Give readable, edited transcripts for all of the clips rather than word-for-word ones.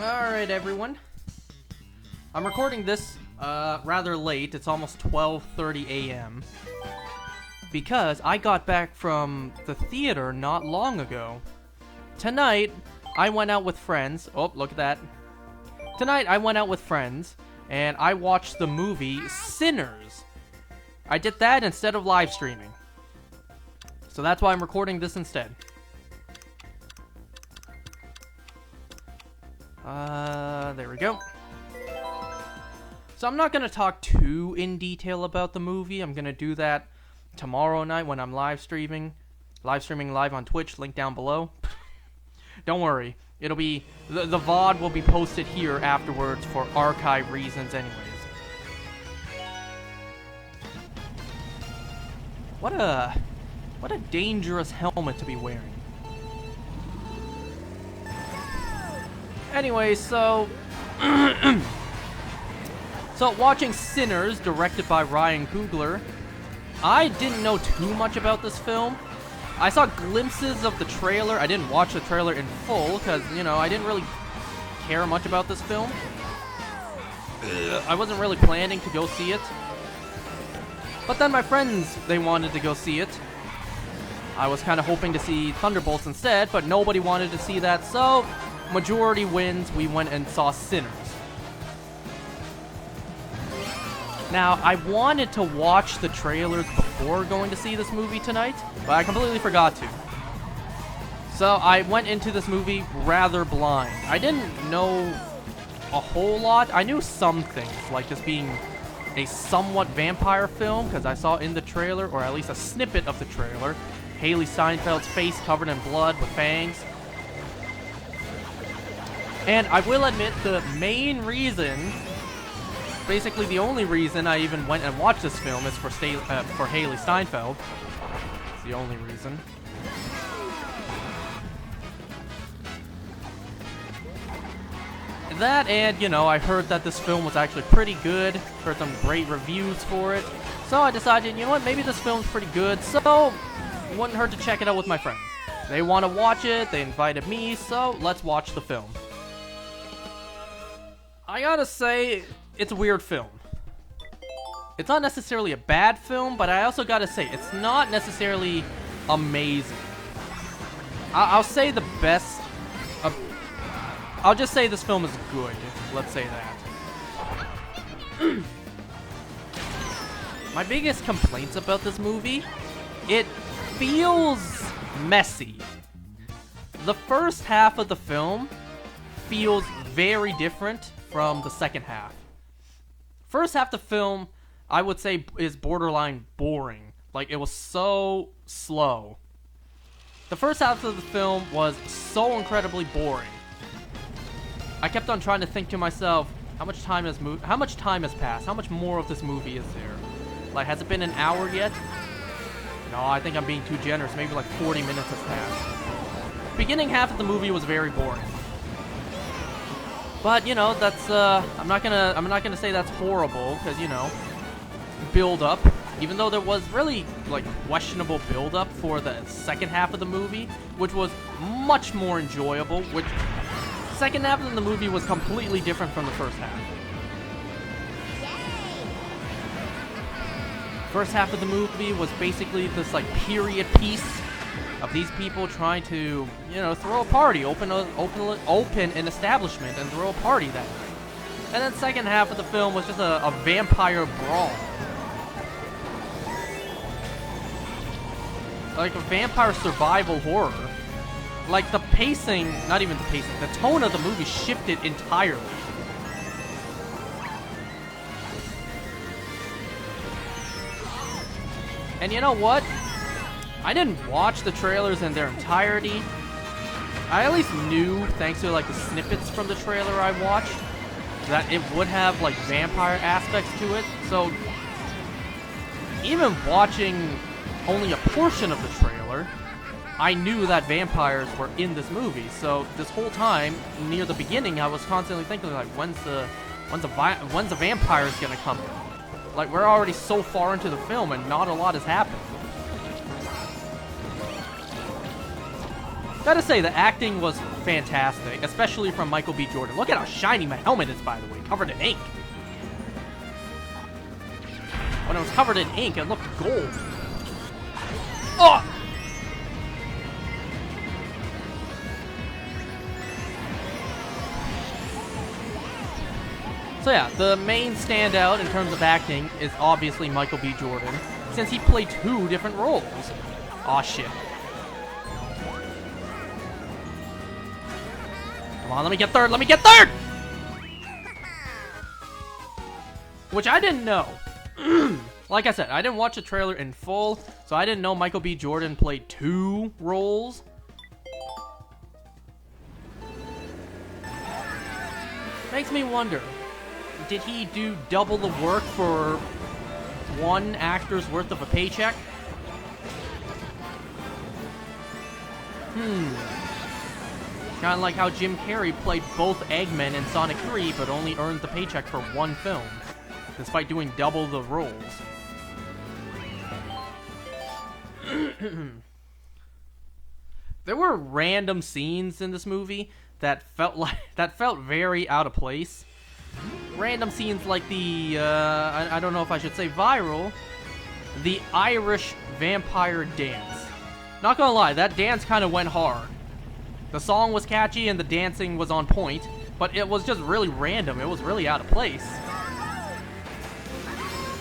Alright, everyone. I'm recording this rather late. It's almost 12:30 a.m. because I got back from the theater not long ago. Tonight, I went out with friends. Oh, look at that. Tonight, I went out with friends, and I watched the movie Sinners. I did that instead of live streaming. So that's why I'm recording this instead. There we go. So I'm not going to talk too in detail about the movie. I'm going to do that tomorrow night when I'm live streaming live on Twitch, link down below. Don't worry, it'll be, the VOD will be posted here afterwards for archive reasons anyways. What a dangerous helmet to be wearing. Anyway, so watching Sinners, directed by Ryan Coogler, I didn't know too much about this film. I saw glimpses of the trailer. I didn't watch the trailer in full because, you know, I didn't really care much about this film. I wasn't really planning to go see it. But then my friends, they wanted to go see it. I was kind of hoping to see Thunderbolts instead, but nobody wanted to see that, so majority wins, we went and saw Sinners. Now, I wanted to watch the trailers before going to see this movie tonight, but I completely forgot to. So I went into this movie rather blind. I didn't know a whole lot. I knew some things, like this being a somewhat vampire film, because I saw in the trailer, or at least a snippet of the trailer, Haley Steinfeld's face covered in blood with fangs. And I will admit, the main reason, basically the only reason I even went and watched this film is for Haley Steinfeld. It's the only reason. That, and, you know, I heard that this film was actually pretty good, heard some great reviews for it, so I decided, you know what, maybe this film's pretty good, so it wouldn't hurt to check it out with my friends. They want to watch it, they invited me, so let's watch the film. I gotta say, it's a weird film. It's not necessarily a bad film, but I also gotta say, it's not necessarily amazing. I'll say the best... I'll just say this film is good, let's say that. My biggest complaints about this movie, it feels messy. The first half of the film feels very different from the second half. First half of the film, I would say, is borderline boring. Like, it was so slow. The first half of the film was so incredibly boring. I kept on trying to think to myself, how much time has passed? How much more of this movie is there? Like, has it been an hour yet? No, I think I'm being too generous. Maybe like 40 minutes has passed. Beginning half of the movie was very boring. But, you know, that's, I'm not gonna say that's horrible, because, you know, build-up. Even though there was really, like, questionable build-up for the second half of the movie, which was much more enjoyable, which, second half of the movie was completely different from the first half. First half of the movie was basically this, like, period piece of these people trying to, you know, throw a party, open an establishment and throw a party that night. And then second half of the film was just a vampire brawl. Like a vampire survival horror. Like the pacing, not even the pacing, the tone of the movie shifted entirely. And you know what? I didn't watch the trailers in their entirety. I at least knew, thanks to like the snippets from the trailer I watched, that it would have like vampire aspects to it. So even watching only a portion of the trailer, I knew that vampires were in this movie. So this whole time, near the beginning, I was constantly thinking like, when's the vampires gonna come in? Like, we're already so far into the film and not a lot has happened. Gotta say, the acting was fantastic, especially from Michael B. Jordan. Look at how shiny my helmet is, by the way, covered in ink. When it was covered in ink, it looked gold. Oh! So yeah, the main standout in terms of acting is obviously Michael B. Jordan, since he played 2 different roles. Aw, shit. Come on, let me get third, let me get third! Which I didn't know. Like I said, I didn't watch the trailer in full, so I didn't know Michael B. Jordan played 2 roles. Makes me wonder, did he do double the work for 1 actor's worth of a paycheck? Kinda like how Jim Carrey played both Eggman in Sonic 3, but only earned the paycheck for 1 film, despite doing double the roles. There were random scenes in this movie that felt very out of place. Random scenes like the I don't know if I should say viral, the Irish vampire dance. Not gonna lie, that dance kind of went hard. The song was catchy and the dancing was on point, but it was just really random. It was really out of place.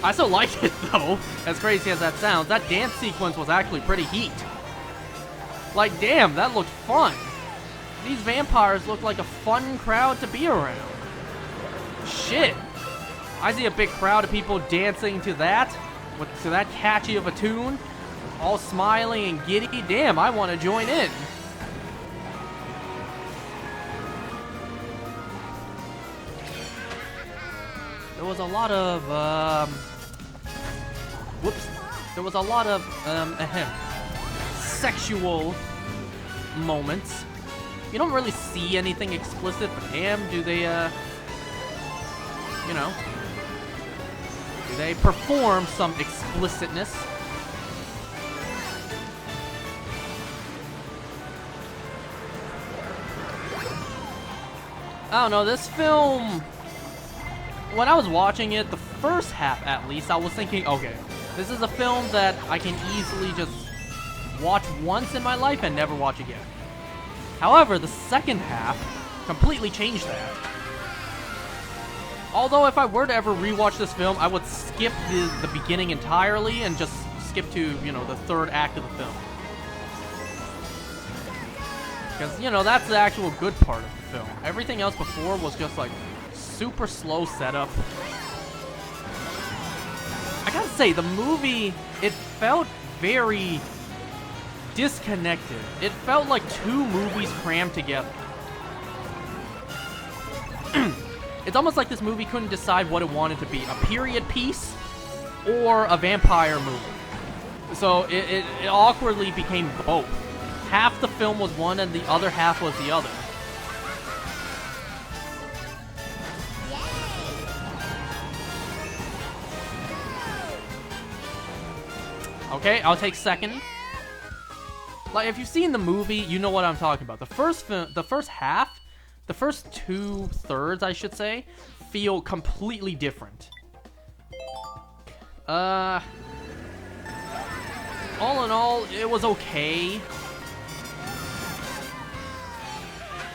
I still liked it though, as crazy as that sounds. That dance sequence was actually pretty heat. Like, damn, that looked fun. These vampires look like a fun crowd to be around. Shit. I see a big crowd of people dancing to that, to that catchy of a tune, all smiling and giddy. Damn, I want to join in. There was a lot of, there was a lot of, sexual moments. You don't really see anything explicit, but damn, do they, you know, do they perform some explicitness? I don't know, this film, when I was watching it, the first half at least, I was thinking, okay, this is a film that I can easily just watch once in my life and never watch again. However, the second half completely changed that. Although if I were to ever rewatch this film, I would skip the beginning entirely and just skip to, you know, the 3rd act of the film. Because, you know, that's the actual good part of the film. Everything else before was just like super slow setup. I gotta say, the movie, it felt very disconnected. It felt like 2 movies crammed together. It's almost like this movie couldn't decide what it wanted to be, a period piece or a vampire movie. So it awkwardly became both. Half the film was one and the other half was the other. Okay, I'll take second. Like, if you've seen the movie, you know what I'm talking about. The first half, the first 2/3, I should say, feel completely different. All in all, it was okay.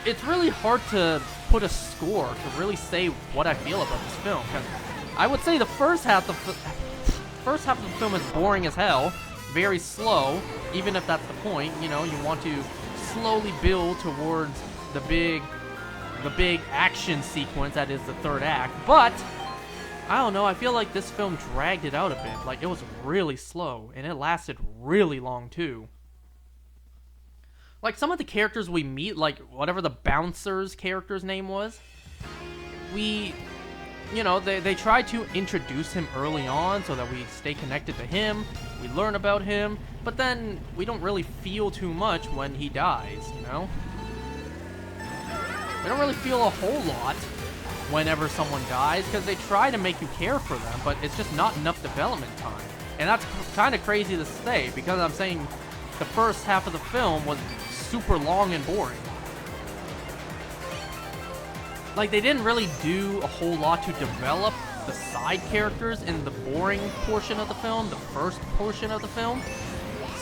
It's really hard to put a score to really say what I feel about this film, because I would say the first half of the film is boring as hell, very slow, even if that's the point. You know, you want to slowly build towards the big action sequence that is the 3rd act. But I don't know, I feel like this film dragged it out a bit. Like, it was really slow, and it lasted really long too. Like, some of the characters we meet, like whatever the bouncer's character's name was, you know, they try to introduce him early on so that we stay connected to him, we learn about him, but then we don't really feel too much when he dies, you know? We don't really feel a whole lot whenever someone dies, because they try to make you care for them, but it's just not enough development time. And that's kind of crazy to say, because I'm saying the first half of the film was super long and boring. Like, they didn't really do a whole lot to develop the side characters in the boring portion of the film, the first portion of the film.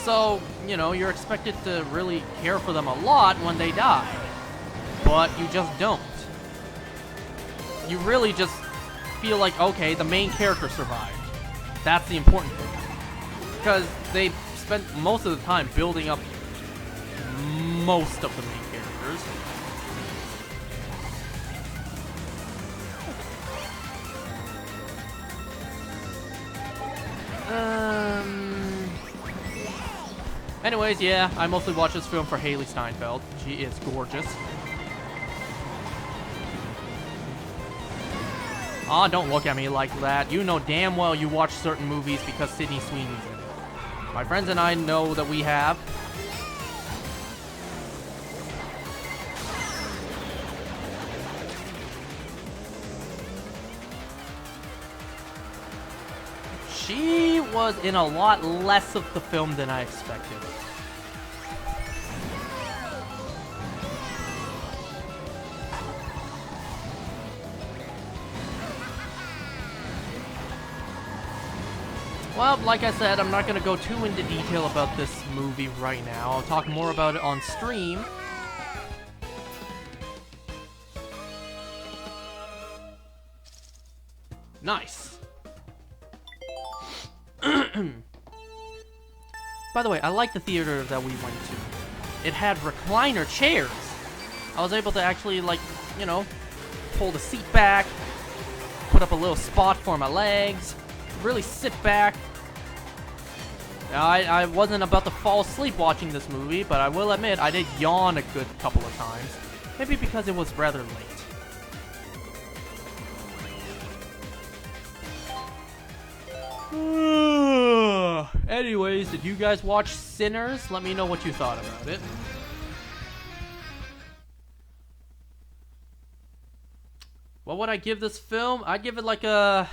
So, you know, you're expected to really care for them a lot when they die. But you just don't. You really just feel like, okay, the main character survived. That's the important thing. Because they spent most of the time building up most of the main characters. Anyways, yeah, I mostly watch this film for Haley Steinfeld. She is gorgeous. Aw, don't look at me like that. You know damn well you watch certain movies because Sydney Sweeney's in it. My friends and I know that we have. She was in a lot less of the film than I expected. Well, like I said, I'm not going to go too into detail about this movie right now. I'll talk more about it on stream. Nice. By the way, I like the theater that we went to. It had recliner chairs. I was able to actually, like, you know, pull the seat back, put up a little spot for my legs, really sit back. I wasn't about to fall asleep watching this movie, but I will admit I did yawn a good couple of times. Maybe because it was rather late. Anyways, did you guys watch Sinners? Let me know what you thought about it. What would I give this film? I'd give it like a...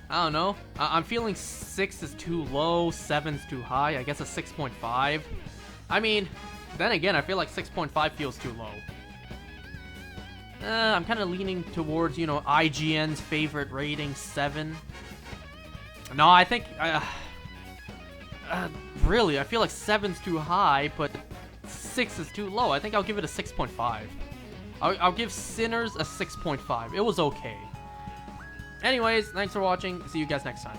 I don't know. I'm feeling 6 is too low, 7's too high. I guess a 6.5. I mean, then again, I feel like 6.5 feels too low. I'm kind of leaning towards, you know, IGN's favorite rating, 7. No, I think... really, I feel like 7's too high, but 6 is too low. I think I'll give it a 6.5. I'll give Sinners a 6.5. It was okay. Anyways, thanks for watching. See you guys next time.